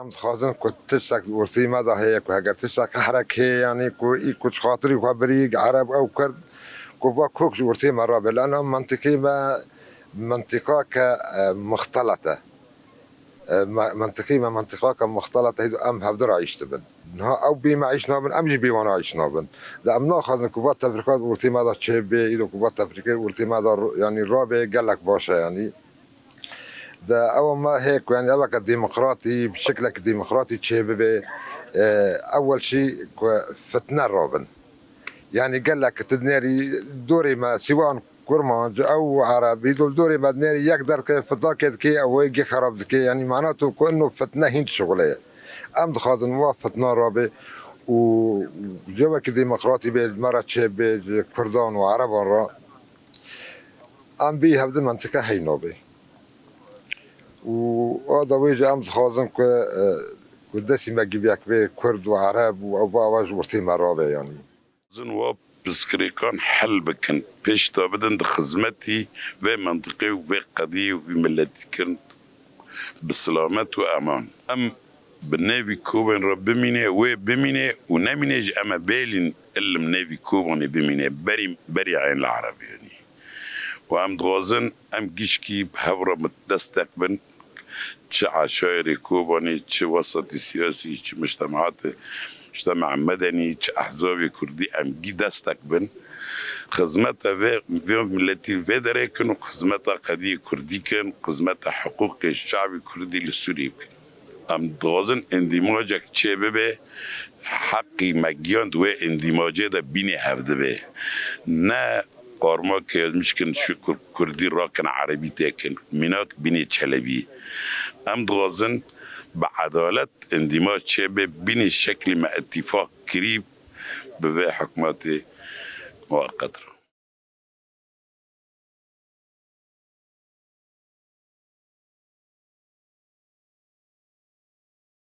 ام خازن كنت تشك ورثي ماذا هيك وهاجر تشك حرك هي يعني كنت خاطري وخبري عرب او كرد كوفا كوكش ورثي مرة لأنه منطقي ما منطقة مختلطة منطقي ما منطقة مختلطة هيدو أم هفدر عيش تبن نها أو بما عيش نابن أم جي بيوانا عيش نابن ده أم ناخذ كوفات تفريقات ورثي ماذا تشبه إيدو كوفات تفريقات ورثي ماذا يعني رابع قال لك باشا يعني ده أول ما هيك يعني أبقى ديمقراطي بشكلك ديمقراطي تشبه أول شيء فتنة رابن يعني قال لك تدنيري دوري ما سواء كرمانج او عربي دوري ما دنيري يقدر كيف ضاكد كي او يجي خرب كي يعني معناته كانه فتنه هند شغليه ام دخل موافقتنا رابي وجوك ديمقراطي بالمرة شاب كردان وعرب را ام بي هذه المنطقه هي نوبي وهذا ويجي ام دخل قداسي ما جيبيك بكرد وعرب وابواج ورتي مرابي يعني زنواب بسكريكان حل بكن پیش تا بدن خدمتی و منطقی و قضیه و ملتی کن بسلامت و امان ام بالنافي كوبن رب بمينه وبمينه ونمينه اما بالين الا منافي كوبن بمينه بري عين العرب يعني وام دغازن ام جيشكي بهورة متدستقبن تش عشائري كوباني تش وسطي سياسي تش مجتمع مدني تش احزاب كردي ام جي دستقبن خدمتها في ملتي في دريكن وخدمتها قضية كردي كان خدمتها حقوق الشعب الكردي للسوري ام دوازن اندماجك چه ببه حقی مگیاند و اندماجه ده بینی هفته به نه قارما که مشکن شو کردی راکن عربی تکن مناک بینی چلبی ام دوازن به عدالت اندماج چه به بینی شکل ما اتفاق قریب به حکمات مؤقت